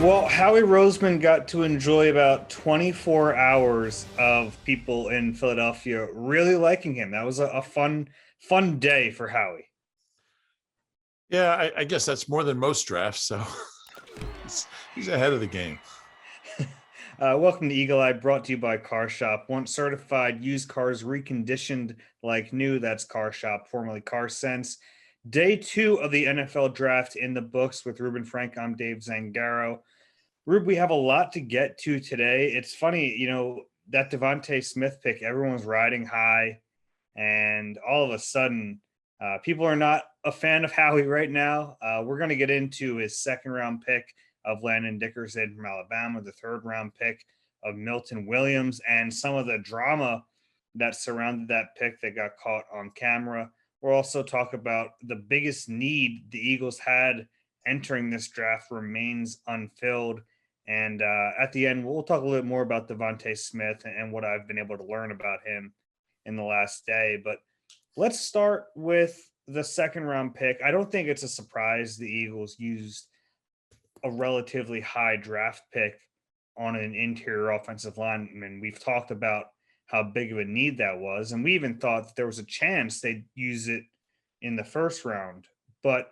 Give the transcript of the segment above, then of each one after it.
Well, Howie Roseman got to enjoy about 24 hours of people in Philadelphia really liking him. That was a fun day for Howie. Yeah, I guess that's more than most drafts. So he's ahead of the game. Welcome to Eagle Eye, brought to you by Car Shop. Once certified, used cars reconditioned like new. That's Car Shop, formerly Car Sense. Day two of the NFL draft in the books with Reuben Frank. I'm Dave Zangaro. Rube, we have a lot to get to today. It's funny, that DeVonta Smith pick, everyone's riding high, and all of a sudden, people are not a fan of Howie right now. We're going to get into his second round pick of Landon Dickerson from Alabama, the third round pick of Milton Williams, and some of the drama that surrounded that pick that got caught on camera. We'll also talk about the biggest need the Eagles had entering this draft remains unfilled. And at the end, we'll talk a little bit more about DeVonta Smith and what I've been able to learn about him in the last day. But let's start with the second round pick. I don't think it's a surprise the Eagles used a relatively high draft pick on an interior offensive lineman. We've talked about how big of a need that was. And we even thought that there was a chance they'd use it in the first round. But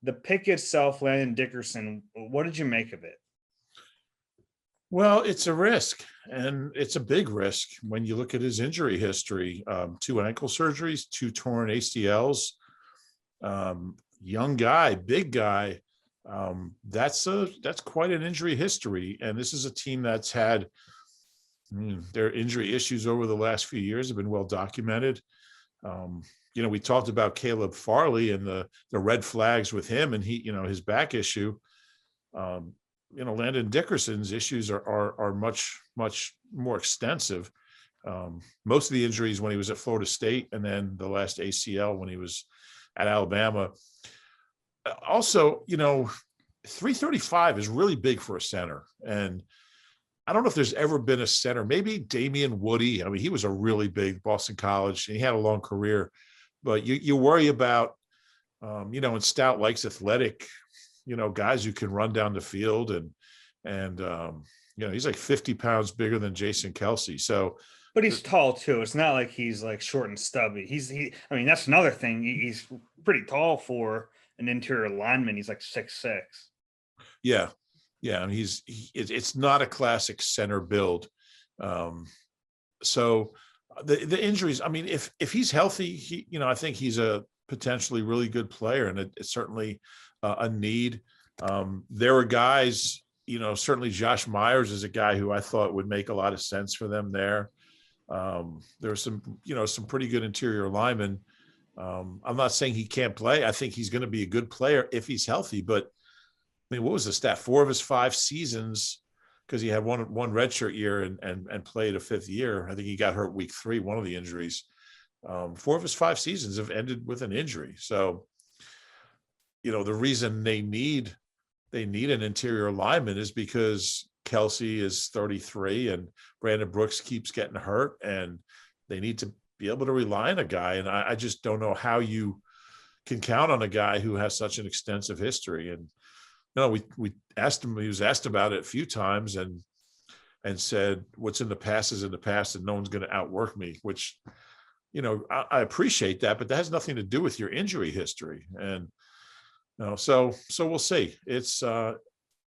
the pick itself, Landon Dickerson, what did you make of it? Well, it's a risk, and it's a big risk when you look at his injury history. Two ankle surgeries, two torn ACLs, young guy, big guy. That's quite an injury history. And this is a team that's had their injury issues over the last few years have been well documented. We talked about Caleb Farley and the red flags with him and his back issue. Landon Dickerson's issues are much more extensive. Most of the injuries when he was at Florida State, and then the last ACL when he was at Alabama. Also, 335 is really big for a center. And I don't know if there's ever been a center, maybe Damian Woody. I mean, he was a really big Boston College and he had a long career, but you worry about, and Stout likes athletic, guys who can run down the field and he's like 50 pounds bigger than Jason Kelsey. So, but he's tall too. It's not like he's like short and stubby. That's another thing. He's pretty tall for an interior lineman. He's like 6'6". Yeah. Yeah. And it's not a classic center build. So the injuries, I mean, if he's healthy, I think he's a potentially really good player, and it's certainly a need. There were guys, certainly Josh Myers is a guy who I thought would make a lot of sense for them there. There were some pretty good interior linemen. I'm not saying he can't play. I think he's going to be a good player if he's healthy, but I mean, what was the stat? 4 of his 5 seasons, because he had one redshirt year and played a 5th year. I think he got hurt week 3, one of the injuries. 4 of his 5 seasons have ended with an injury. So, the reason they need an interior lineman is because Kelsey is 33 and Brandon Brooks keeps getting hurt, and they need to be able to rely on a guy. And I just don't know how you can count on a guy who has such an extensive history. And we asked him, he was asked about it a few times and said, what's in the past is in the past and no one's going to outwork me, which, I appreciate that, but that has nothing to do with your injury history. And, so we'll see. It's a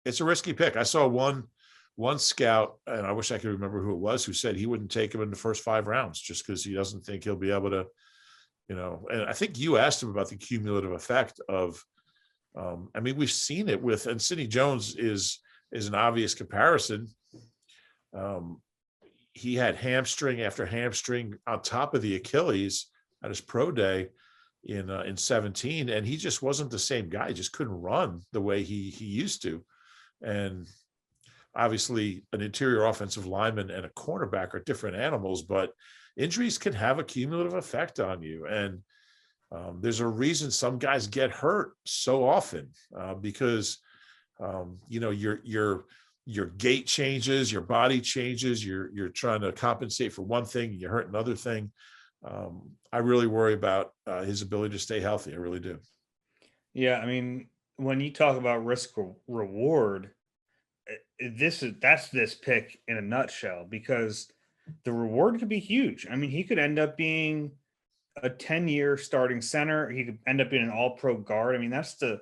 risky pick. I saw one scout, and I wish I could remember who it was, who said he wouldn't take him in the first 5 rounds just because he doesn't think he'll be able to, and I think you asked him about the cumulative effect of, we've seen it with, and Sidney Jones is an obvious comparison. He had hamstring after hamstring on top of the Achilles at his pro day in 17, and he just wasn't the same guy. He just couldn't run the way he used to. And obviously an interior offensive lineman and a cornerback are different animals, but injuries can have a cumulative effect on you. And there's a reason some guys get hurt so often because, your gait changes, your body changes, you're trying to compensate for one thing, you hurt another thing. I really worry about his ability to stay healthy. I really do. Yeah. I mean, when you talk about risk reward, that's this pick in a nutshell, because the reward could be huge. I mean, he could end up being a 10-year starting center. He could end up being an all-pro guard. I mean, that's the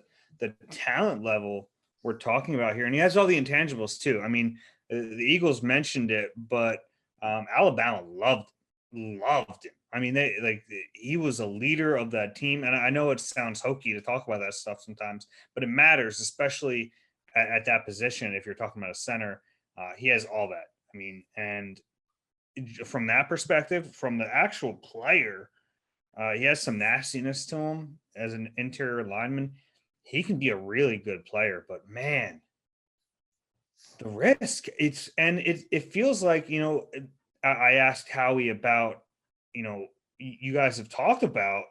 talent level we're talking about here. And he has all the intangibles too. I mean, the Eagles mentioned it, but Alabama loved him. I mean, they like he was a leader of that team. And I know it sounds hokey to talk about that stuff sometimes, but it matters, especially at that position. If you're talking about a center, he has all that. I mean, and from that perspective, from the actual player, he has some nastiness to him as an interior lineman. He can be a really good player, but man, the risk. It feels like, I asked Howie about, you guys have talked about.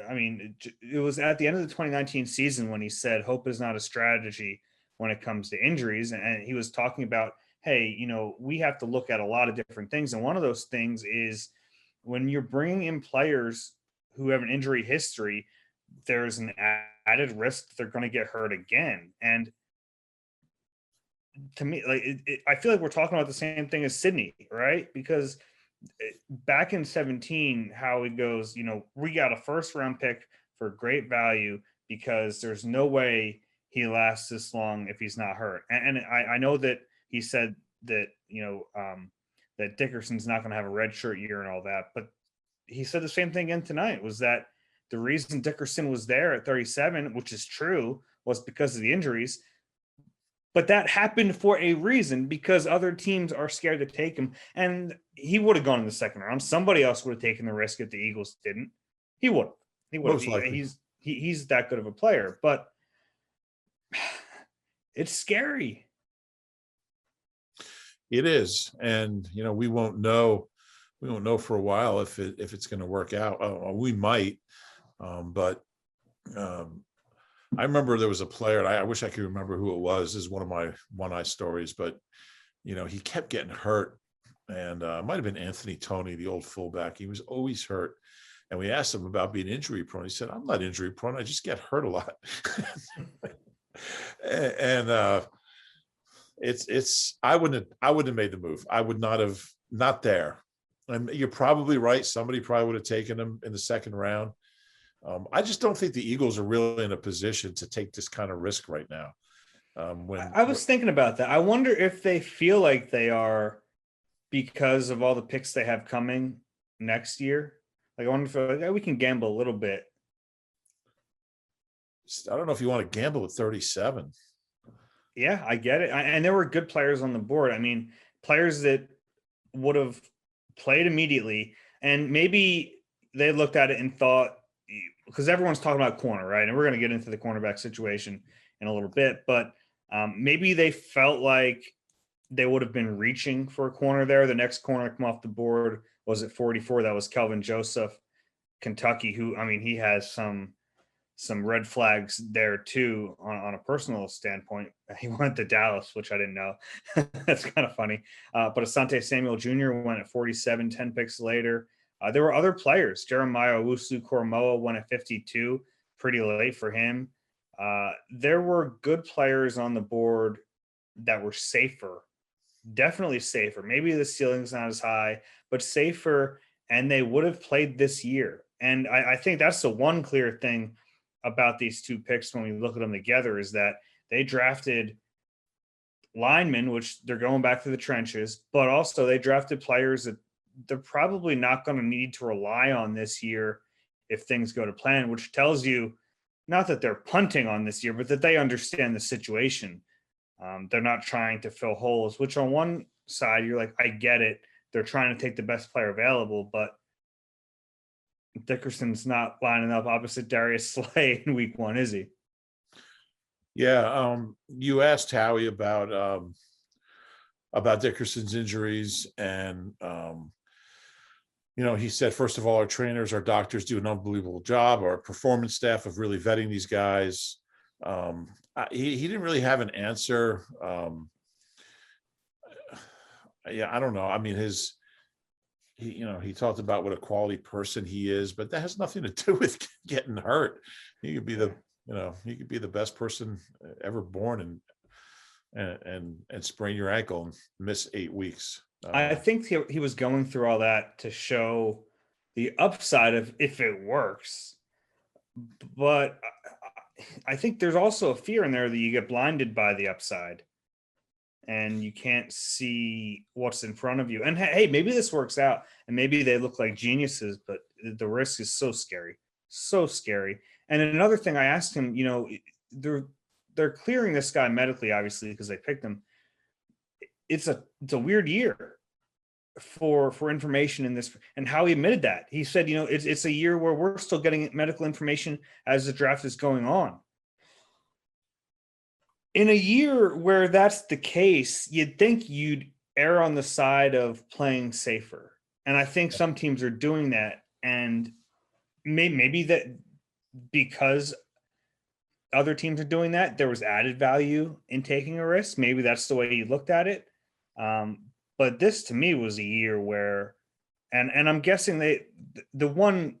I mean, it was at the end of the 2019 season when he said hope is not a strategy when it comes to injuries, and he was talking about, hey, we have to look at a lot of different things, and one of those things is when you're bringing in players who have an injury history, there's an added risk that they're going to get hurt again. And to me, like I feel like we're talking about the same thing as Sydney, right? Because back in 17, how it goes, we got a first round pick for great value because there's no way he lasts this long if he's not hurt. And I know that he said that, that Dickerson's not going to have a red shirt year and all that, but he said the same thing again tonight, was that the reason Dickerson was there at 37, which is true, was because of the injuries. But that happened for a reason, because other teams are scared to take him. And he would have gone in the second round. Somebody else would have taken the risk if the Eagles didn't. He would have. He would have. Most likely. He's that good of a player. But it's scary. It is. And, we won't know for a while if it's going to work out. We might. But I remember there was a player, and I wish I could remember who it was. This is one of my one-eye stories, but he kept getting hurt, and it might have been Anthony Toney, the old fullback. He was always hurt, and we asked him about being injury prone. He said, "I'm not injury prone. I just get hurt a lot." and I wouldn't have made the move. I would not there. And you're probably right. Somebody probably would have taken him in the second round. I just don't think the Eagles are really in a position to take this kind of risk right now. I was thinking about that. I wonder if they feel like they are, because of all the picks they have coming next year. Like, I wonder if we can gamble a little bit. I don't know if you want to gamble at 37. Yeah, I get it. And there were good players on the board. I mean, players that would have played immediately, and maybe they looked at it and thought, because everyone's talking about corner, right? And we're going to get into the cornerback situation in a little bit, but maybe they felt like they would have been reaching for a corner there. The next corner to come off the board was at 44. That was Kelvin Joseph, Kentucky, who, I mean, he has some red flags there too on a personal standpoint. He went to Dallas, which I didn't know. That's kind of funny. But Asante Samuel Jr. went at 47, 10 picks later. There were other players. Jeremiah Owusu-Koramoah went at 52, pretty late for him. There were good players on the board that were safer, definitely safer. Maybe the ceiling's not as high, but safer, and they would have played this year. And I think that's the one clear thing about these two picks when we look at them together, is that they drafted linemen, which they're going back to the trenches, but also they drafted players that they're probably not going to need to rely on this year if things go to plan, which tells you not that they're punting on this year, but that they understand the situation. They're not trying to fill holes, which on one side, you're like, I get it. They're trying to take the best player available, but Dickerson's not lining up opposite Darius Slay in week one, is he? Yeah. You asked Howie about Dickerson's injuries, and he said, first of all, our trainers, our doctors do an unbelievable job. Our performance staff of really vetting these guys. He didn't really have an answer. I don't know. I mean, he talked about what a quality person he is, but that has nothing to do with getting hurt. He could be the best person ever born, and and sprain your ankle and miss 8 weeks. I think he was going through all that to show the upside of if it works. But I think there's also a fear in there that you get blinded by the upside and you can't see what's in front of you. And hey, maybe this works out and maybe they look like geniuses, but the risk is so scary, so scary. And another thing I asked him, they're clearing this guy medically, obviously, because they picked him. It's a weird year for information in this, and how he admitted that. He said, it's a year where we're still getting medical information as the draft is going on. In a year where that's the case, you'd think you'd err on the side of playing safer. And I think some teams are doing that. And maybe that because other teams are doing that, there was added value in taking a risk. Maybe that's the way you looked at it. But this to me was a year where, and I'm guessing the one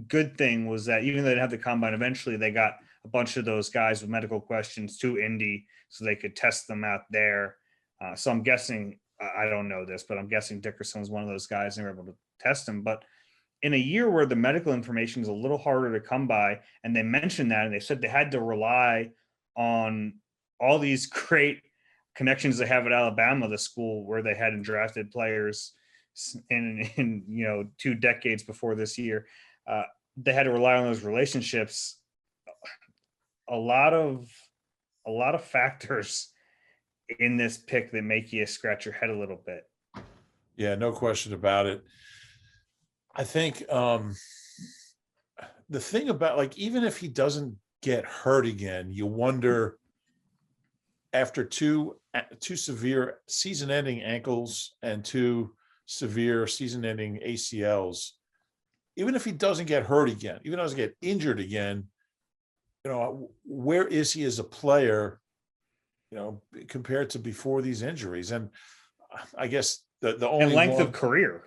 good thing was that even though they didn't have the combine, eventually they got a bunch of those guys with medical questions to Indy so they could test them out there. So I'm guessing, I don't know this, but I'm guessing Dickerson was one of those guys and they were able to test him. But in a year where the medical information is a little harder to come by, and they mentioned that, and they said they had to rely on all these great connections they have at Alabama, the school where they hadn't drafted players in 2 decades before this year. They had to rely on those relationships. A lot of factors in this pick that make you scratch your head a little bit. Yeah, no question about it. I think the thing about, even if he doesn't get hurt again, you wonder, after two severe season-ending ankles and 2 severe season-ending ACLs, even if he doesn't get hurt again, even doesn't get injured again, where is he as a player, compared to before these injuries? And I guess the only length of career.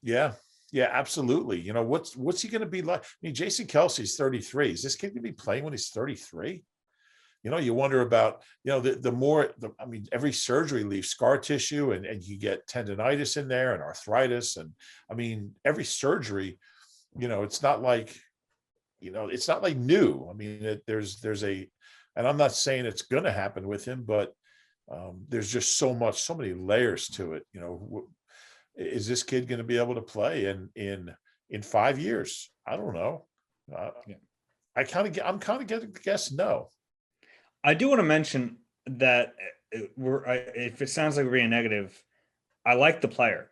Yeah, absolutely. What's he going to be like? I mean, Jason Kelsey's 33. Is this kid going to be playing when he's 33? You wonder about, every surgery leaves scar tissue and you get tendonitis in there and arthritis. And I mean, every surgery, it's not like, it's not like new. I mean, and I'm not saying it's going to happen with him, but there's just so many layers to it. Is this kid going to be able to play in 5 years? I don't know. I'm kind of going to guess no. I do want to mention that if it sounds like we're being negative, I like the player.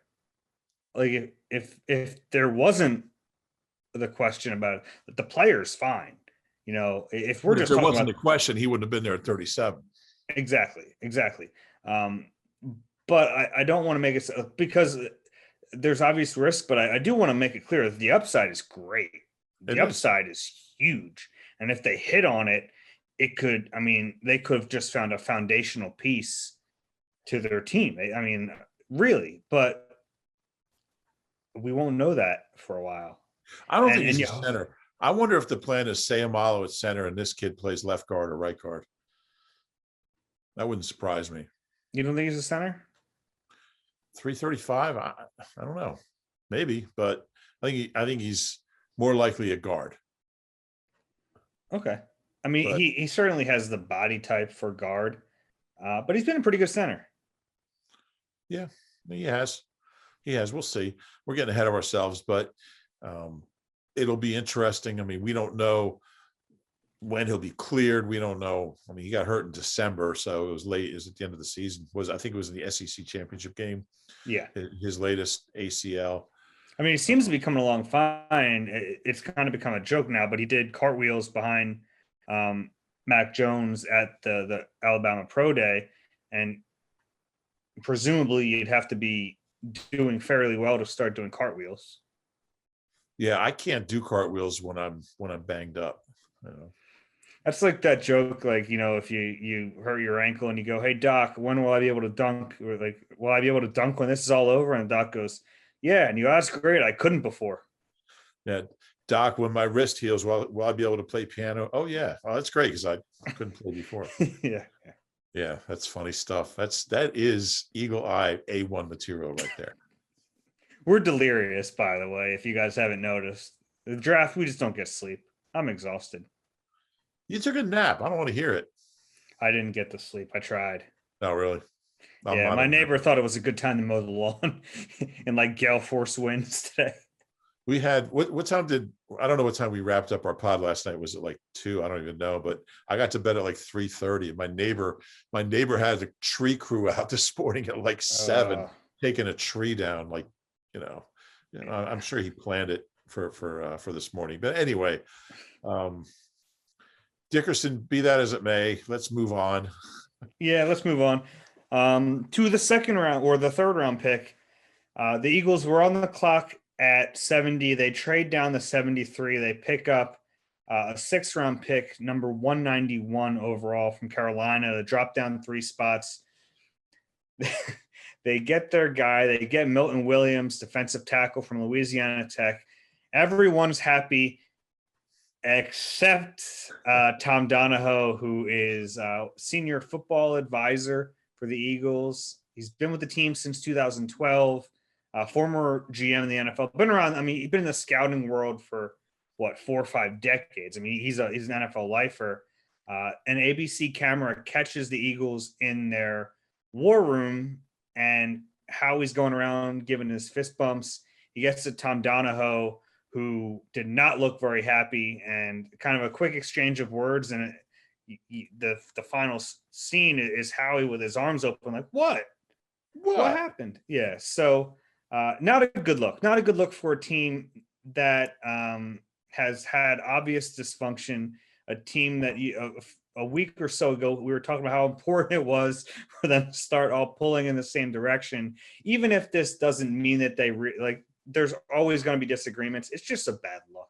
Like if there wasn't the question about it, the player's fine. If we're just there talking wasn't about a question, he wouldn't have been there at 37. Exactly. But I don't want to make it because there's obvious risk, but I do want to make it clear that the upside is great. The upside is huge. And if they hit on it, they could have just found a foundational piece to their team. Really, but we won't know that for a while. I don't think he's a center. I wonder if the plan is Sayamalo at center and this kid plays left guard or right guard. That wouldn't surprise me. You don't think he's a center? 335? I don't know. Maybe, but I think he's more likely a guard. Okay. He certainly has the body type for guard, but he's been a pretty good center. Yeah, he has. We'll see. We're getting ahead of ourselves, but it'll be interesting. I mean, we don't know when he'll be cleared. We don't know. I mean, he got hurt in December, so it was late. It was at the end of the season. I think it was in the SEC championship game. Yeah. His latest ACL. I mean, he seems to be coming along fine. It's kind of become a joke now, but he did cartwheels behind Mac Jones at the Alabama Pro Day, and presumably you'd have to be doing fairly well to start doing cartwheels. Yeah, I can't do cartwheels when I'm banged up. That's like that joke, if you hurt your ankle and you go, "Hey doc, when will I be able to dunk?" Or will I be able to dunk when this is all over? And the doc goes, "Yeah," and you go, "That's great. I couldn't before." Yeah, doc, when my wrist heals, will I be able to play piano? Oh yeah, that's great because I couldn't play before. Yeah. Yeah, that's funny stuff. That is Eagle Eye A1 material right there. We're delirious, by the way, if you guys haven't noticed. The draft, we just don't get sleep. I'm exhausted. You took a nap. I don't want to hear it. I didn't get to sleep. I tried. No, really. I'm Yeah, not a my nap. neighbor thought it was a good time to mow the lawn in like gale force winds today. We had what time did I don't know what time we wrapped up our pod last night. Was it like 2? I don't even know, but I got to bed at like 3:30. My neighbor had a tree crew out this morning at like 7, Uh, taking a tree down. Like, you know, yeah. I'm sure he planned it for this morning. But anyway, um, Dickerson, be that as it may, let's move on. Yeah, let's move on. To the second round or the third round pick. The Eagles were on the clock at 70. They trade down to 73. They pick up a 6th-round pick, number 191 overall from Carolina. They drop down 3 spots. They get their guy. They get Milton Williams, defensive tackle from Louisiana Tech. Everyone's happy except Tom Donahoe, who is senior football advisor for the Eagles. He's been with the team since 2012. Former GM in the NFL, been around. I mean, he's been in the scouting world for what 4 or 5 decades. I mean, he's an NFL lifer. An ABC camera catches the Eagles in their war room, and Howie's going around giving his fist bumps. He gets to Tom Donahoe, who did not look very happy, and kind of a quick exchange of words. And the final scene is Howie with his arms open, like, what What? happened? Yeah. So not a good look. Not a good look for a team that has had obvious dysfunction. A team that a week or so ago we were talking about how important it was for them to start all pulling in the same direction. Even if this doesn't mean that they like, there's always going to be disagreements. It's just a bad look.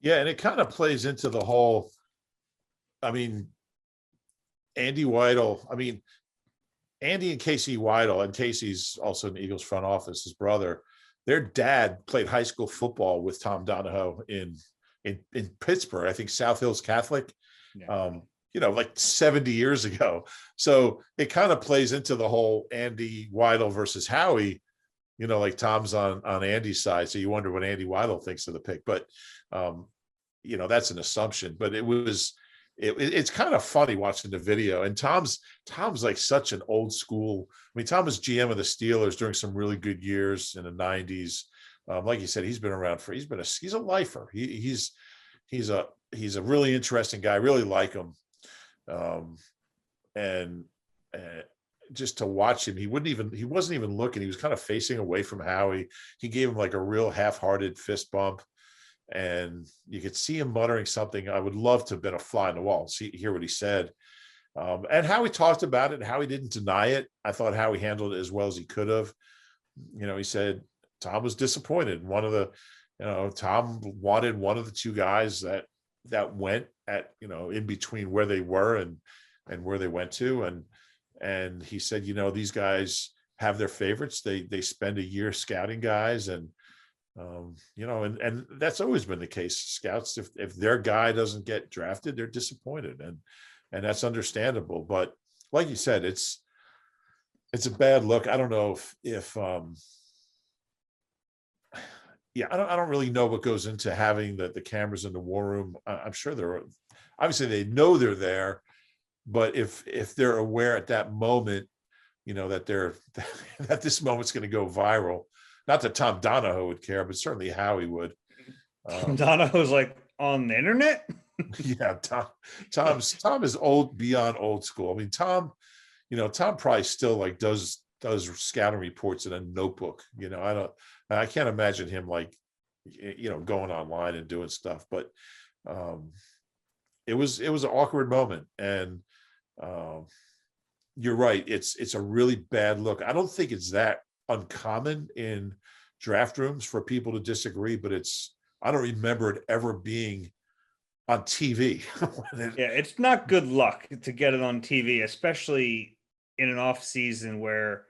Yeah, and it kind of plays into the whole. I mean, Andy Weidel. I mean, Andy and Casey Weidel, and Casey's also in the Eagles front office, his brother. Their dad played high school football with Tom Donahoe in Pittsburgh. I think South Hills Catholic. Yeah. Like 70 years ago. So it kind of plays into the whole Andy Weidel versus Howie. Like Tom's on Andy's side, so you wonder what Andy Weidel thinks of the pick. But that's an assumption. But it's kind of funny watching the video. And Tom's like such an old school. I mean, Tom was GM of the Steelers during some really good years in the 90s. Like you said, he's been around he's a lifer. He's a really interesting guy. I really like him. And just to watch him, he wasn't even looking. He was kind of facing away from Howie. He gave him like a real half-hearted fist bump. And you could see him muttering something. I would love to have been a fly on the wall, hear what he said. And how he talked about it, how he didn't deny it. I thought how he handled it as well as he could have. He said Tom was disappointed. Tom wanted one of the 2 guys that went at, in between where they were and where they went to. And he said, these guys have their favorites. They spend a year scouting guys, and and that's always been the case. Scouts, if their guy doesn't get drafted, they're disappointed, and that's understandable. But like you said, it's a bad look. I don't know if I don't really know what goes into having the cameras in the war room. I'm sure obviously they know they're there, but if they're aware at that moment, that that this moment's going to go viral. Not that Tom Donahoe would care, but certainly Howie would. Donahoe's like on the internet. Yeah, Tom is old, beyond old school. I mean, Tom probably still like does scouting reports in a notebook. I can't imagine him like, going online and doing stuff. But it was an awkward moment, and you're right. It's a really bad look. I don't think it's that uncommon in draft rooms for people to disagree, but I don't remember it ever being on TV. Yeah, it's not good luck to get it on TV, especially in an off season where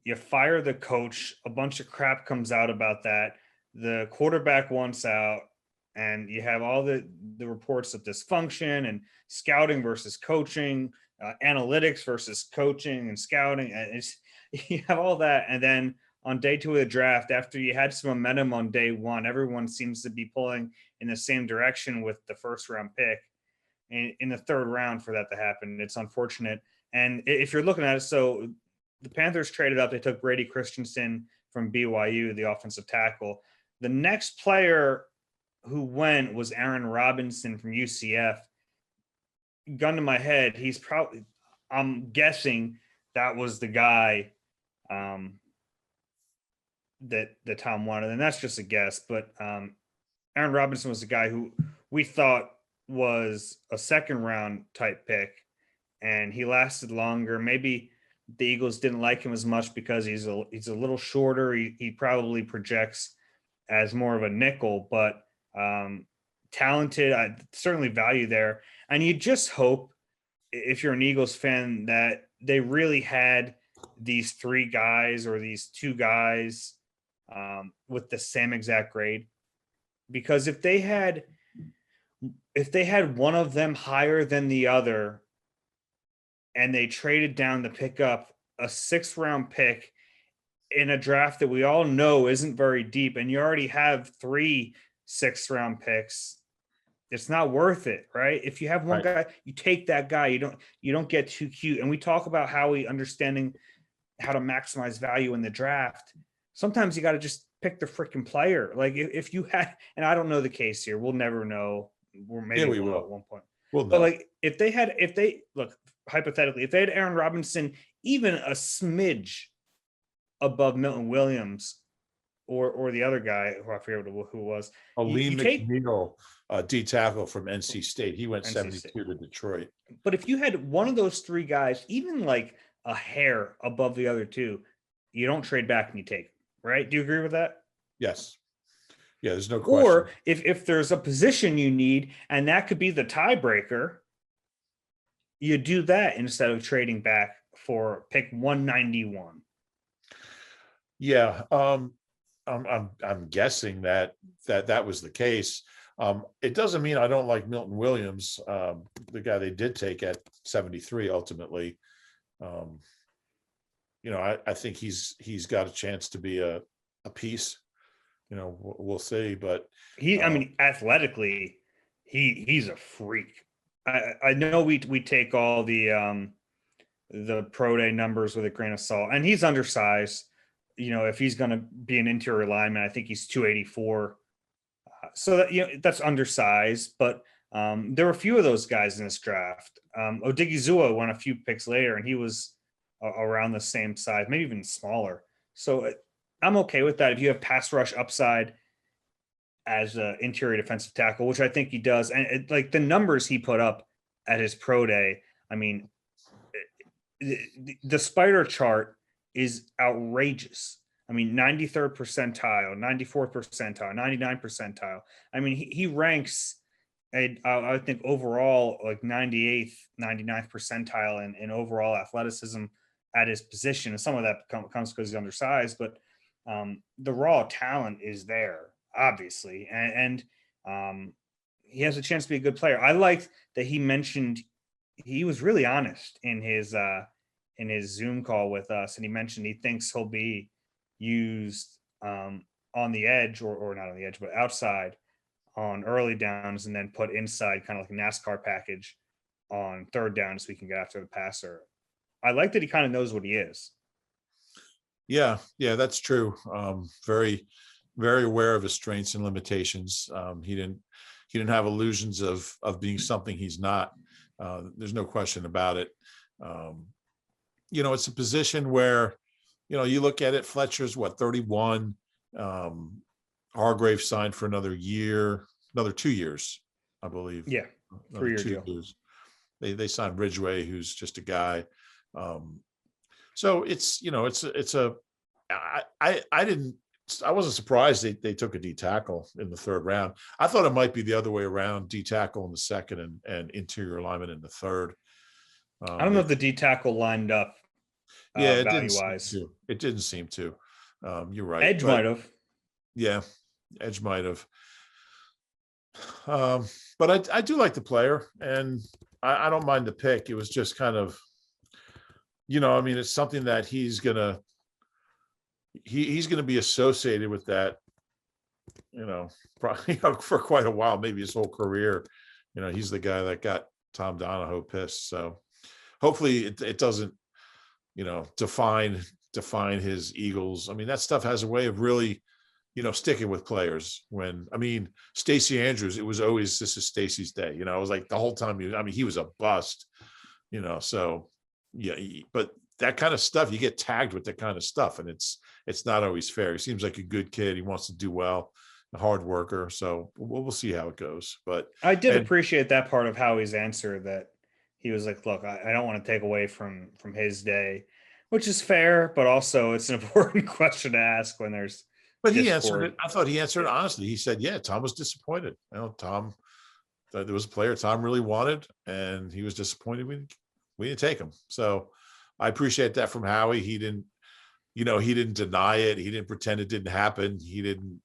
you fire the coach, a bunch of crap comes out about that, the quarterback wants out, and you have all the reports of dysfunction and scouting versus coaching. analytics versus coaching and scouting. And it's, you have all that. And then on day 2 of the draft, after you had some momentum on day 1, everyone seems to be pulling in the same direction with the first round pick in the 3rd round for that to happen. It's unfortunate. And if you're looking at it, so the Panthers traded up. They took Brady Christensen from BYU, the offensive tackle. The next player who went was Aaron Robinson from UCF. Gun to my head, he's probably, I'm guessing that was the guy that Tom wanted. And that's just a guess. But Aaron Robinson was the guy who we thought was a 2nd round type pick, and he lasted longer. Maybe the Eagles didn't like him as much because he's a little shorter. He probably projects as more of a nickel, but talented. I certainly value there. And you just hope, if you're an Eagles fan, that they really had these 3 guys or these 2 guys with the same exact grade. Because if they had one of them higher than the other, and they traded down to pick up a 6th round pick in a draft that we all know isn't very deep, and you already have 3 6th round picks, it's not worth it, right? If you have one guy, you take that guy. You don't get too cute. And we talk about how we understanding how to maximize value in the draft. Sometimes you got to just pick the freaking player. Like if you had, and I don't know the case here, we'll never know. Or maybe we will at one point. But like if they look, hypothetically, if they had Aaron Robinson even a smidge above Milton Williams or the other guy who I forget who it was, Lee McNeil, D tackle from NC State. He went 72 to Detroit. But if you had one of those 3 guys, even like a hair above the other 2, you don't trade back and you take, right? Do you agree with that? Yes. Yeah, there's no question. Or if there's a position you need, and that could be the tiebreaker, you do that instead of trading back for pick 191. Yeah, I'm guessing that was the case. It doesn't mean I don't like Milton Williams, the guy they did take at 73 ultimately. I think he's got a chance to be a piece. We'll see, but I mean, athletically, he's a freak. I know we take all the pro day numbers with a grain of salt, and he's undersized. If he's going to be an interior lineman, I think he's 284. So that, that's undersized, but there were a few of those guys in this draft. Odigizua went a few picks later, and he was around the same size, maybe even smaller. So I'm okay with that. If you have pass rush upside as an interior defensive tackle, which I think he does, and like the numbers he put up at his pro day, I mean, the spider chart is outrageous. I mean, 93rd percentile, 94th percentile, 99th percentile. I mean, he ranks, I think, overall like 98th, 99th percentile in overall athleticism at his position. And some of that comes because he's undersized, but the raw talent is there, obviously. And he has a chance to be a good player. I liked that he mentioned, he was really honest in his Zoom call with us. And he mentioned he thinks he'll be used on the edge or not on the edge, but outside on early downs, and then put inside, kind of like a NASCAR package on 3rd down, so we can get after the passer. I like that he kind of knows what he is. Yeah, that's true. Very, very aware of his strengths and limitations. He didn't have illusions of being something he's not. There's no question about it. It's a position where, you look at it, Fletcher's 31, Hargrave signed for another 2 years, I believe. Yeah. 3-year deal. Years. They signed Ridgeway, who's just a guy. So I wasn't surprised they took a D tackle in the 3rd round. I thought it might be the other way around, D tackle in the 2nd and interior alignment in the 3rd. I don't know if the D tackle lined up. It value-wise. didn't seem to. You're right. Edge might have. Yeah, Edge might have. But I do like the player, and I don't mind the pick. It was just kind of, I mean, it's something that he's gonna be associated with that, probably for quite a while, maybe his whole career. He's the guy that got Tom Donahoe pissed. So hopefully it doesn't, define his Eagles. I mean, that stuff has a way of really, sticking with players. Stacey Andrews, it was always, this is Stacey's day. It was like the whole time he was a bust, so yeah, but that kind of stuff, you get tagged with that kind of stuff, and it's not always fair. He seems like a good kid. He wants to do well, a hard worker. So we'll see how it goes. But I did appreciate that part of Howie's answer, that he was like, look, I don't want to take away from his day, which is fair, but also it's an important question to ask when there's But he answered it. I thought he answered it honestly. He said, yeah, Tom was disappointed. Tom, there was a player Tom really wanted, and he was disappointed we didn't take him. So I appreciate that from Howie. He didn't deny it. He didn't pretend it didn't happen. He didn't,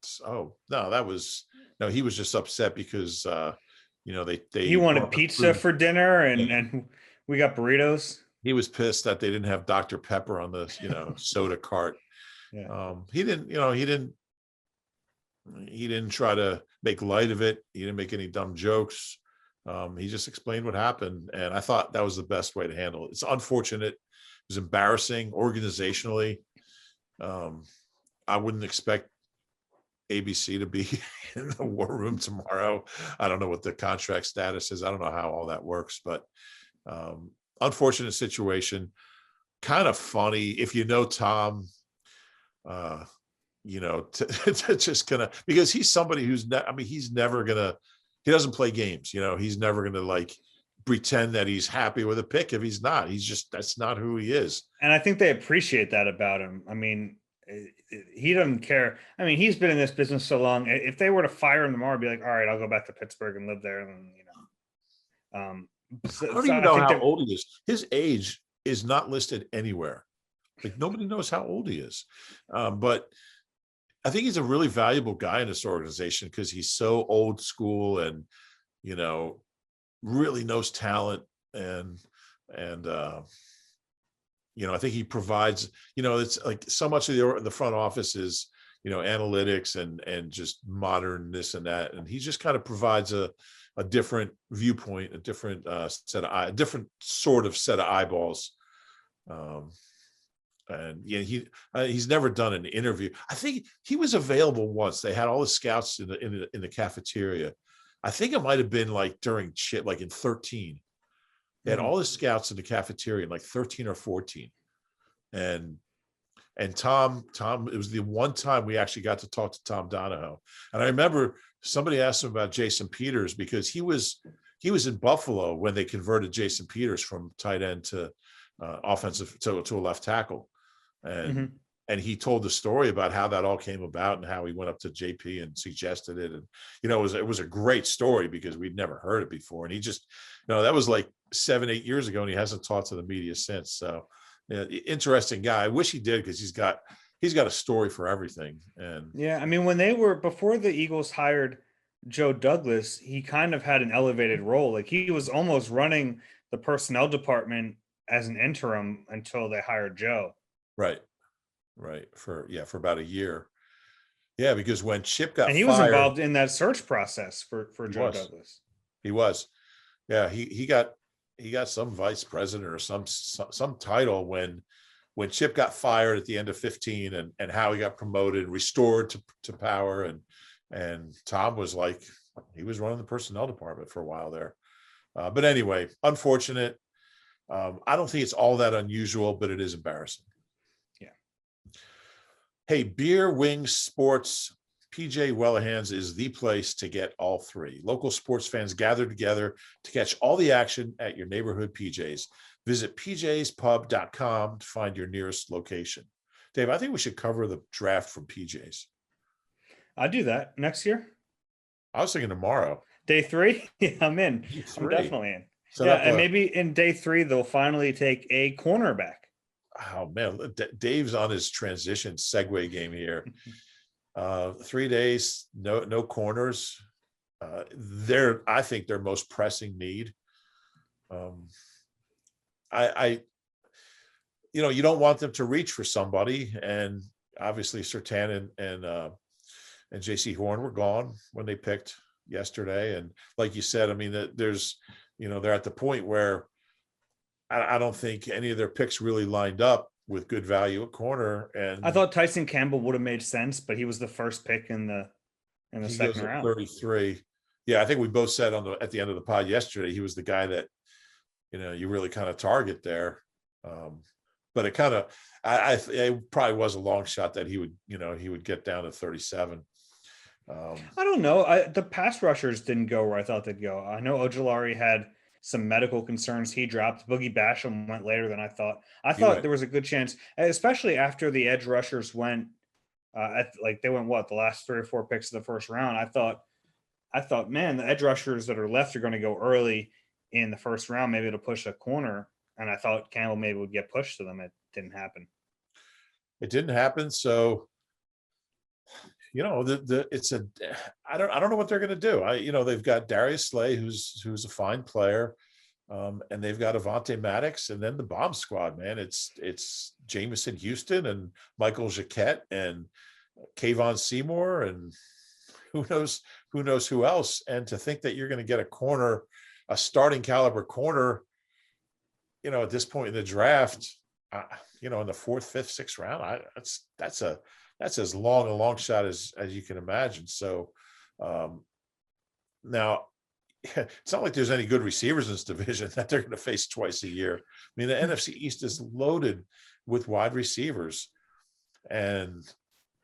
he was just upset because, he wanted pizza for dinner and we got burritos. He was pissed that they didn't have Dr. Pepper on the, soda cart. Yeah. He didn't try to make light of it. He didn't make any dumb jokes. He just explained what happened. And I thought that was the best way to handle it. It's unfortunate. It was embarrassing organizationally. I wouldn't expect ABC to be in the war room tomorrow. I don't know what the contract status is. I don't know how all that works, but unfortunate situation. Kind of funny if Tom, just gonna, because he's somebody who's he's never gonna, he doesn't play games. He's never gonna like pretend that he's happy with a pick if he's not. That's not who he is. And I think they appreciate that about him. He doesn't care. He's been in this business so long. If they were to fire him tomorrow, I'd be like, all right, I'll go back to Pittsburgh and live there. And I don't even know how old he is. His age is not listed anywhere. Like, nobody knows how old he is. But I think he's a really valuable guy in this organization because he's so old school and, really knows talent. And I think he provides, it's like so much of the front office is, analytics and just modern this and that. And he just kind of provides a different viewpoint, a different different sort of set of eyeballs. And he's never done an interview. I think he was available once. They had all the scouts in the cafeteria. I think it might have been like during like in 13. They had all the scouts in the cafeteria in like 13 or 14. And Tom, it was the one time we actually got to talk to Tom Donahoe. And I remember somebody asked him about Jason Peters because he was in Buffalo when they converted Jason Peters from tight end to offensive to a left tackle. And and he told the story about how that all came about and how he went up to JP and suggested it. And, it was a great story because we'd never heard it before. And he just, that was like 7-8 years ago, and he hasn't talked to the media since. So interesting guy. I wish he did, because he's got a story for everything. And before the Eagles hired Joe Douglas, he kind of had an elevated role. Like, he was almost running the personnel department as an interim until they hired Joe. Right. For about a year. Yeah, because when Chip got fired, he was involved in that search process for Joe Douglas. He was. Yeah, he got some vice president or some title when Chip got fired at the end of 15, and how he got promoted, restored to power, and Tom was like, he was running the personnel department for a while there. But anyway, unfortunate. I don't think it's all that unusual, but it is embarrassing. Hey, beer, wings, sports, PJ Wellahans is the place to get all three. Local sports fans gather together to catch all the action at your neighborhood PJ's. Visit pjspub.com to find your nearest location. Dave, I think we should cover the draft from PJ's. I'll do that next year. I was thinking tomorrow. Day 3? Yeah, I'm in. I'm definitely in. And maybe in day 3, they'll finally take a cornerback. Oh man, Dave's on his transition segue game here. 3 days, no corners. I think their most pressing need. I you don't want them to reach for somebody, and obviously Surtain and J.C. Horn were gone when they picked yesterday, and like you said, I mean, there's they're at the point where I don't think any of their picks really lined up with good value at corner, I and thought Tyson Campbell would have made sense, but he was the first pick in the he second goes at round. 33. Yeah, I think we both said at the end of the pod yesterday he was the guy that you really kind of target there. But it kind of it probably was a long shot that he would get down to 37. I don't know. The pass rushers didn't go where I thought they'd go. I know Ojulari had some medical concerns. He dropped. Boogie Basham went later than I thought. I thought there was a good chance, especially after the edge rushers went. They went the last 3 or 4 picks of the first round. I thought, man, the edge rushers that are left are going to go early in the first round. Maybe it'll push a corner. And I thought Campbell maybe would get pushed to them. It didn't happen. It didn't happen. So, it's I don't know what they're going to do. They've got Darius Slay, who's a fine player. And they've got Avonte Maddox, and then the bomb squad, man. It's Jamison Houston and Michael Jacquet and Kayvon Seymour, and who knows who else. And to think that you're going to get a starting caliber corner, at this point in the draft, in the 4th, 5th, 6th round, that's as long a long shot as you can imagine. So now it's not like there's any good receivers in this division that they're going to face twice a year. I mean, the NFC East is loaded with wide receivers. And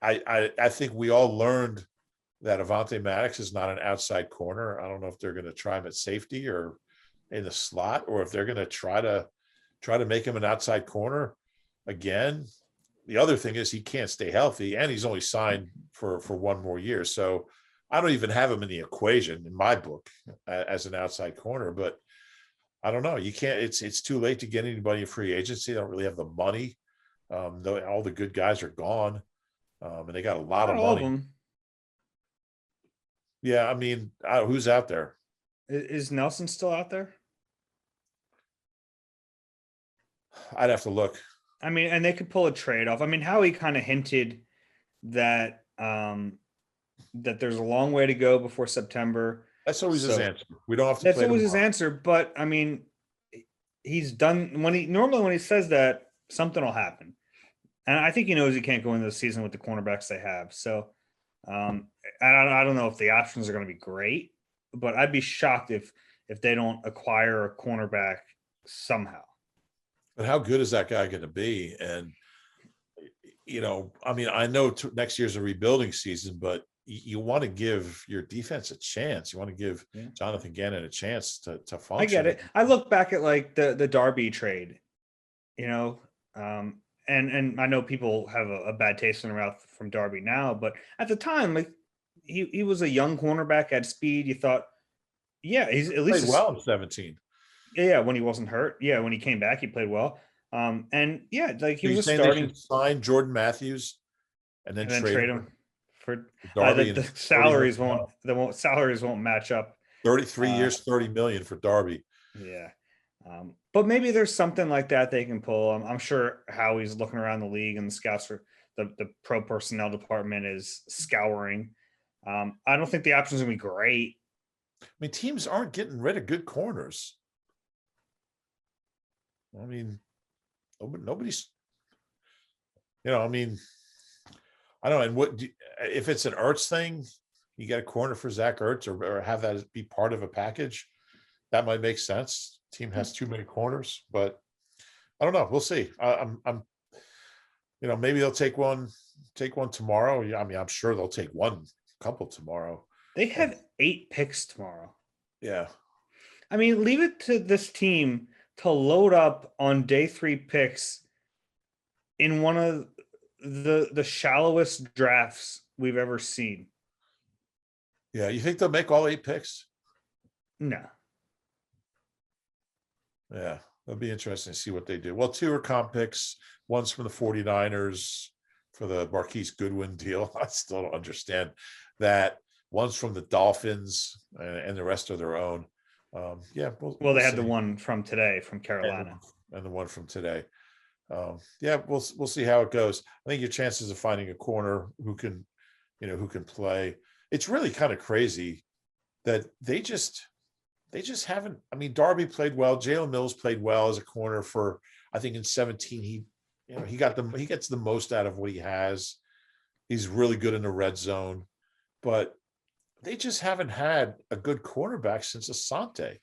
I think we all learned that Avonte Maddox is not an outside corner. I don't know if they're going to try him at safety or in the slot, or if they're going to try to make him an outside corner again. The other thing is he can't stay healthy, and he's only signed for 1 more year. So I don't even have him in the equation in my book as an outside corner, but I don't know. You can't, it's too late to get anybody in free agency. They don't really have the money. All the good guys are gone. And they got a lot of money. Them. Yeah. I mean, who's out there? Is Nelson still out there? I'd have to look. I mean, and they could pull a trade off. I mean, Howie kind of hinted that that there's a long way to go before September. That's always his answer. We don't have to. That's always his answer. But I mean, he's done when he says that, something will happen, and I think he knows he can't go into the season with the cornerbacks they have. So I don't know if the options are going to be great, but I'd be shocked if they don't acquire a cornerback somehow. But how good is that guy going to be? And, I mean, I know next year's a rebuilding season, but you want to give your defense a chance. You want to give Jonathan Gannon a chance to function. I get it. I look back at the Darby trade, and I know people have a bad taste in their mouth from Darby now, but at the time, he was a young cornerback at speed. You thought, he's at least played well in 17. Yeah, when he wasn't hurt. Yeah, when he came back, he played well. He was a starting. Sign Jordan Matthews, and then trade him for Darby. The salaries won't match up. 33 years, $30 million for Darby. Yeah, but maybe there's something like that they can pull. I'm sure Howie's looking around the league, and the scouts for the pro personnel department is scouring. I don't think the options are gonna be great. I mean, teams aren't getting rid of good corners. I mean, nobody's, I mean, I don't know. And if it's an Ertz thing, you get a corner for Zach Ertz or have that be part of a package, that might make sense. Team has too many corners, but I don't know. We'll see. I'm maybe they'll take one tomorrow. I mean, I'm sure they'll take couple tomorrow. They have 8 picks tomorrow. Yeah. I mean, leave it to this team to load up on day 3 picks in one of the shallowest drafts we've ever seen. Yeah, you think they'll make all 8 picks? No. Yeah, it'll be interesting to see what they do. Well, 2 are comp picks. One's from the 49ers for the Marquise Goodwin deal. I still don't understand that. One's from the Dolphins, and the rest are their own. Yeah, Well, we'll they had the see. one from today from And Carolina. the one from today. Yeah, we'll see how it goes. I think your chances of finding a corner who can, who can play. It's really kind of crazy that they just haven't. I mean, Darby played well. Jalen Mills played well as a corner for, I think in 17, he gets the most out of what he has. He's really good in the red zone, but they just haven't had a good cornerback since Asante.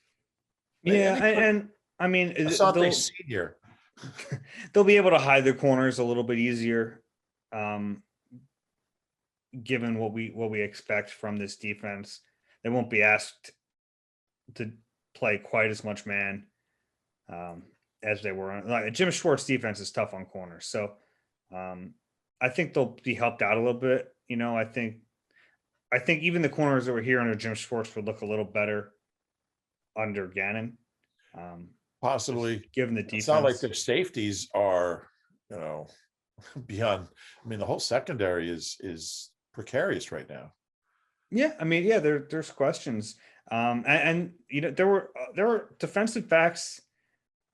Yeah, They put and I mean Asante Senior. they'll be able to hide their corners a little bit easier, um, given what we expect from this defense. They won't be asked to play quite as much man, um, as they were on. Like, Jim Schwartz defense is tough on corners, so um, I think they'll be helped out a little bit. I think even the corners that were here under Jim Schwartz would look a little better under Gannon. Um, just Possibly. given the It's not like defense. their safeties are, you know, beyond. I mean, the whole secondary is precarious right now. Yeah, I mean, yeah, there's questions. And there were defensive backs.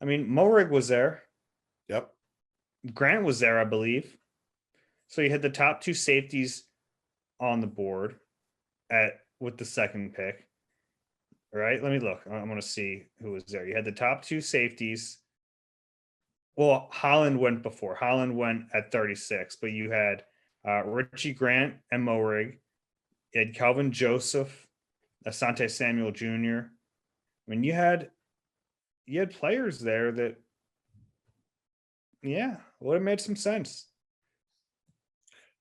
I mean, Morig was there. Yep. Grant was there, I believe. So you had the top two safeties on the board at with the second pick. Right? Let me look. I'm going to see who was there. You had the top two safeties. Well, Holland went before. Holland went at 36, but you had Richie Grant and Morig. You had Calvin Joseph, Asante Samuel Jr. I mean, you had players there that, yeah, would have made some sense.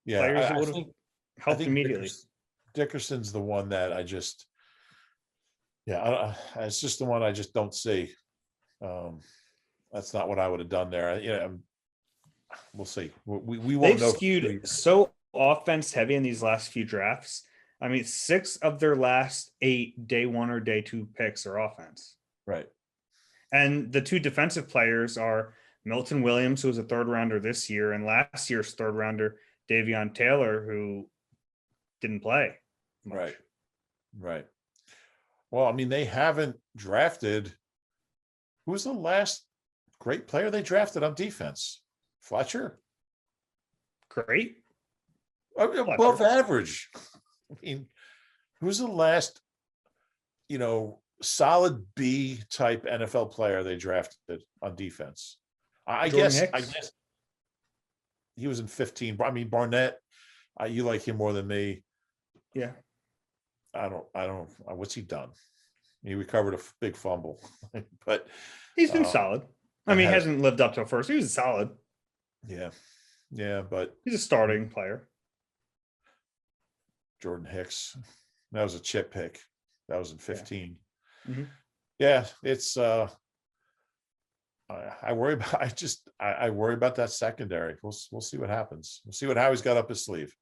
Yeah, Players that I would have think I helped think immediately. Dickerson's the one that I just, yeah, it's just the one I just don't see. Um, that's not what I would have done there. We'll see. We won't They've know for skewed 2 years. so offense heavy in these last few drafts. I mean, 6 of their last 8 day 1 or day 2 picks are offense. Right. And the two defensive players are Milton Williams, who was a third rounder this year, and last year's third rounder, Davion Taylor, who didn't play much. Right. Right. Well, I mean, they haven't drafted. Who's the last great player they drafted on defense? Fletcher. Great. Above Fletcher. average. I mean, who's the last, solid B type NFL player they drafted on defense? I Jordan guess Hicks. he was in 15. I mean, Barnett, you like him more than me. Yeah. I don't. What's he done? He recovered a big fumble, but He's been solid. I and mean, he had hasn't lived up to a first. He was solid. yeah, but He's a starting player. Jordan Hicks, that was a chip pick. That was in 15. Yeah. Mm-hmm. Yeah, it's I worry about I worry about that secondary. We'll see what happens. We'll see what Howie's got up his sleeve.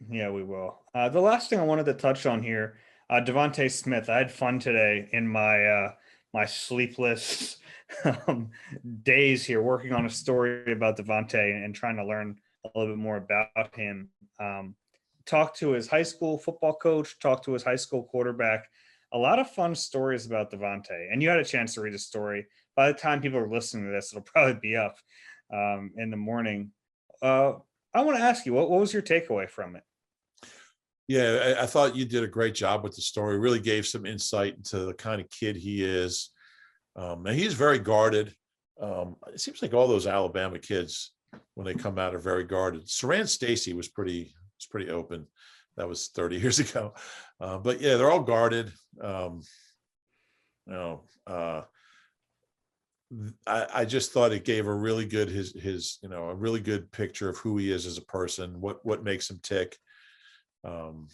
Yeah, we will. The last thing I wanted to touch on here, DeVonta Smith. I had fun today in my sleepless days here, working on a story about DeVonta and trying to learn a little bit more about him. Talked to his high school football coach, talked to his high school quarterback. A lot of fun stories about DeVonta, and you had a chance to read the story. By the time people are listening to this, it'll probably be up in the morning. I want to ask you, what was your takeaway from it? Yeah, I thought you did a great job with the story. Really gave some insight into the kind of kid he is. And he's very guarded. It seems like all those Alabama kids, when they come out, are very guarded. Saran Stacy was pretty open. That was 30 years ago. But yeah, they're all guarded. I just thought it gave a really good his a really good picture of who he is as a person, what makes him tick, and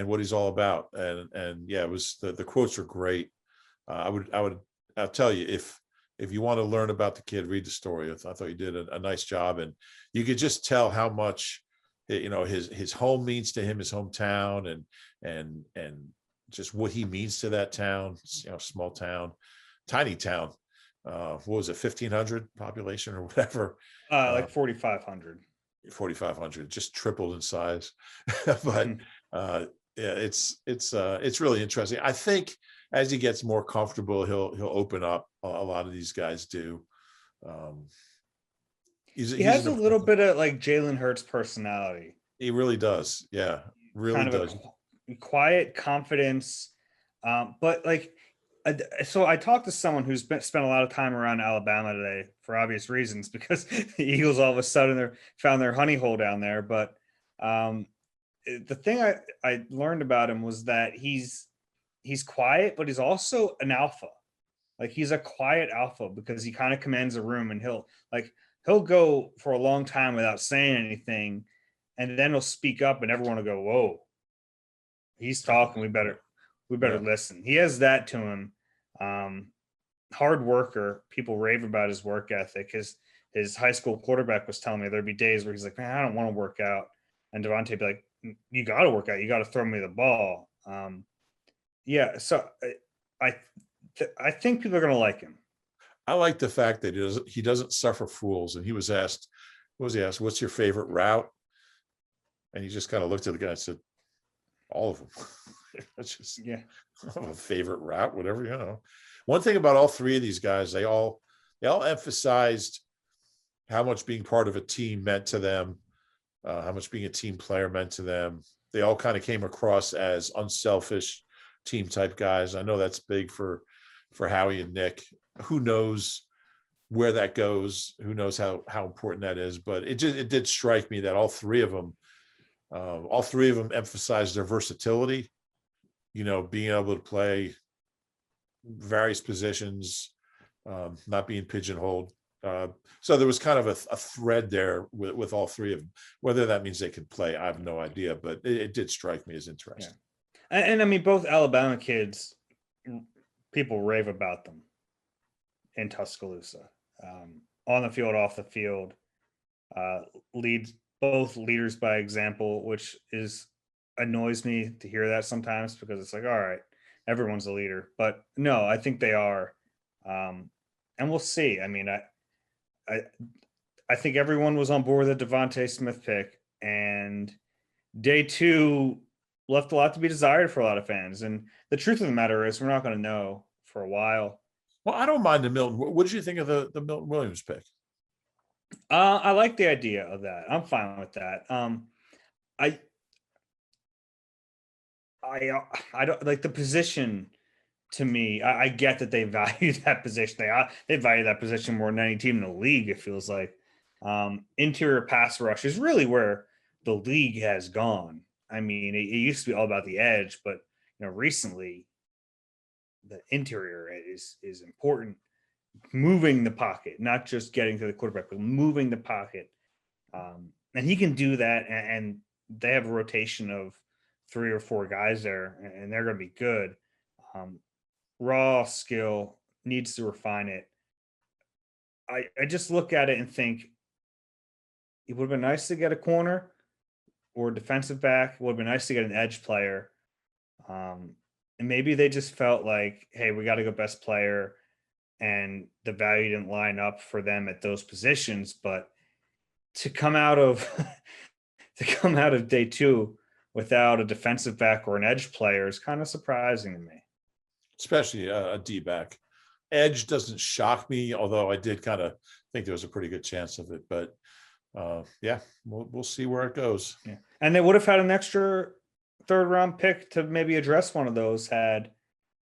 what he's all about. And yeah, it was the quotes are great. I'll tell you, if you want to learn about the kid, read the story. I thought you did a nice job, and you could just tell how much his home means to him, his hometown, and just what he means to that town. Small town, tiny town. What was it, 1,500 population or whatever? Like 4,500. 4,500, just tripled in size. But yeah, it's really interesting. I think as he gets more comfortable, he'll open up. A lot of these guys do. He has a little bit of like Jalen Hurts personality. He really does. Yeah, really Kind of does. a quiet confidence. But like, so I talked to someone who's spent a lot of time around Alabama today for obvious reasons because the Eagles all of a sudden found their honey hole down there. But the thing I learned about him was that he's quiet, but he's also an alpha. Like he's a quiet alpha because he kind of commands a room, and he'll go for a long time without saying anything, and then he'll speak up, and everyone will go, "Whoa, he's talking. We better listen." He has that to him. Hard worker. People rave about his work ethic. His high school quarterback was telling me there'd be days where he's like, "Man, I don't want to work out," and DeVonta would be like, "You got to work out. You got to throw me the ball." Yeah. So I think people are going to like him. I like the fact that he doesn't suffer fools. And he was asked, "What's your favorite route?" And he just kind of looked at the guy and said, "All of them." That's just a favorite route, whatever, you know. One thing about all three of these guys, they all emphasized how much being part of a team meant to them, how much being a team player meant to them. They all kind of came across as unselfish team type guys. I know that's big for Howie and Nick. Who knows where that goes? Who knows how important that is? But it did strike me that all three of them emphasized their versatility, you know, being able to play various positions, not being pigeonholed. So there was kind of a thread there with all three of them. Whether that means they can play, I have no idea, but it did strike me as interesting. Yeah. And I mean, both Alabama kids, people rave about them in Tuscaloosa, on the field, off the field, both leaders by example, which annoys me to hear that sometimes because it's like, all right, everyone's a leader, but no, I think they are. And we'll see. I mean, I think everyone was on board with the DeVonta Smith pick, and day two left a lot to be desired for a lot of fans. And the truth of the matter is we're not going to know for a while. Well, I don't mind the Milton. What did you think of the Milton Williams pick? I like the idea of that. I'm fine with that. I don't like the position. To me, I get that they value that position. They value that position more than any team in the league. It feels like interior pass rush is really where the league has gone. I mean, it used to be all about the edge, but recently the interior is important. Moving the pocket, not just getting to the quarterback, but moving the pocket. And he can do that. And they have a rotation of 3 or 4 guys there, and they're going to be good. Raw skill, needs to refine it. I just look at it and think it would have been nice to get a corner or a defensive back. It would have been nice to get an edge player. And maybe they just felt like, hey, we got to go best player, and the value didn't line up for them at those positions. But to come out of day two without a defensive back or an edge player is kind of surprising to me. Especially a D-back. Edge doesn't shock me, although I did kind of think there was a pretty good chance of it. But yeah, we'll see where it goes. Yeah. And they would have had an extra 3rd-round pick to maybe address one of those had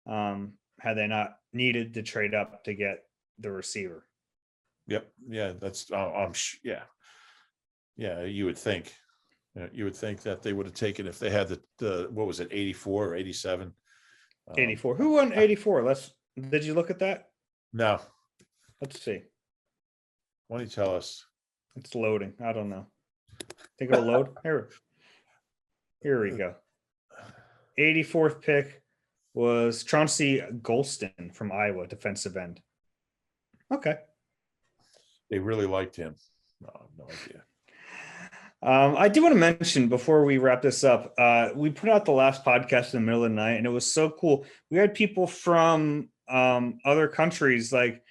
they not needed to trade up to get the receiver. Yep. Yeah, that's yeah, you would think. You would think that they would have taken if they had the what was it, 84 or 87? 84. Who won 84? Did you look at that? No. Let's see. Why don't you tell us? It's loading. I don't know. Think it'll load? Here we go. 84th pick was Chauncey Golston from Iowa, defensive end. Okay. They really liked him. No idea. I do want to mention before we wrap this up, we put out the last podcast in the middle of the night, and it was so cool. We had people from other countries like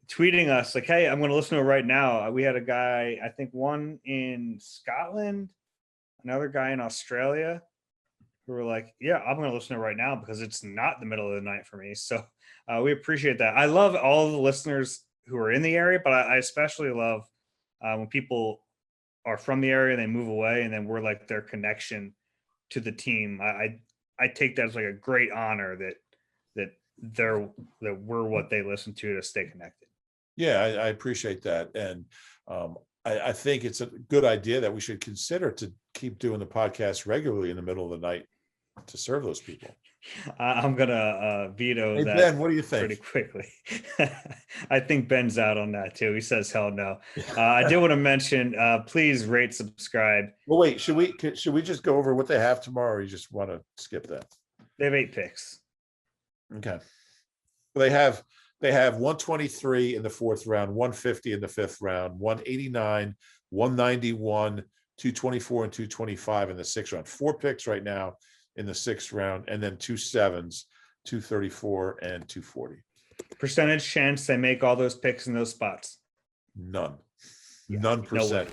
tweeting us like, hey, I'm going to listen to it right now. We had a guy, I think one in Scotland, another guy in Australia who are like, yeah, I'm going to listen to it right now because it's not the middle of the night for me. So we appreciate that. I love all the listeners who are in the area, but I especially love when people are from the area and they move away, and then we're like their connection to the team. I take that as like a great honor that they're that we're what they listen to stay connected. Yeah, I appreciate that. And I think it's a good idea that we should consider to keep doing the podcast regularly in the middle of the night to serve those people. I'm gonna veto Hey, that. Ben, what do you Pretty think? quickly. I think Ben's out on that too. He says hell no. I did want to mention, please rate, subscribe. Well, wait, should we just go over what they have tomorrow, or you just want to skip that? They have 8 picks. Okay. They have 123 in the 4th round, 150 in the 5th round, 189, 191, 224, and 225 in the 6th round. 4 picks right now in the 6th round, and then 2 7s, 234 and 240. Percentage chance they make all those picks in those spots? None. Yeah, None percent.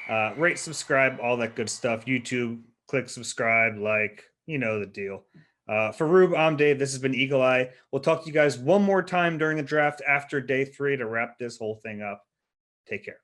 No, rate, subscribe, all that good stuff. YouTube, click subscribe, like, you know the deal. For Rube, I'm Dave. This has been Eagle Eye. We'll talk to you guys one more time during the draft after day 3 to wrap this whole thing up. Take care.